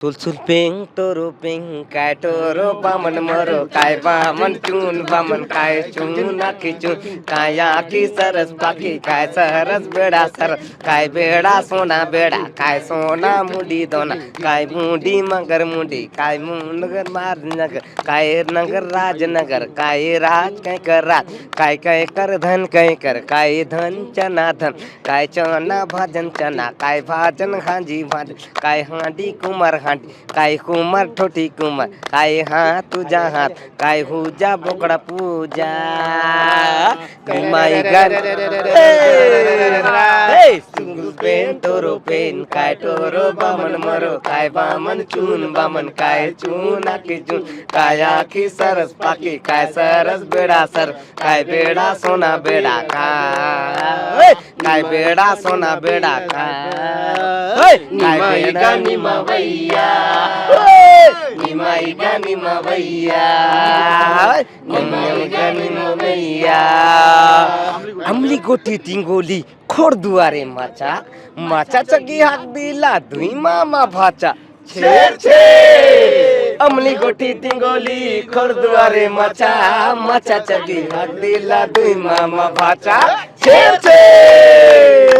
Tulsul toro ping kai toro baman moro kai baman chun baman kai chun aki chun kaya ki saras paki kai saras beda sar kai beda sona beda kai sona mudi dona kai mudi magar mudi kai nagar mar nagar kai nagar raj nagar kai raj kai कर राज काय कर धन काय धन चना धन काय चना भाजन चना काय भाजन हांजी भाजन काय हांडी कुमार हांडी काय कुमार ठोठी कुमार काय हात तुझा हात काय हुजा बोकडा पूजा माई गन पेन तोरो पेन काय टोरो बामन मरो काय बामन काय चून आखी चून काय आखी सरस पाकी काय सरस बेडा सर काय बेडा सोना बेडा काय बेडा सोना बेडा काय बेडा निमा भैया निमाई गा निमा भैया निमा भैया अमली गोटी टिंगोली खोर दुआरे माचा माचा चगी हाक दिला दुई मामा भाचा छेर छे अमली गोटी टिंगोली खोर दुआरे माचा माचा चगी हाक दिला दुई मामा भाचा छेर छे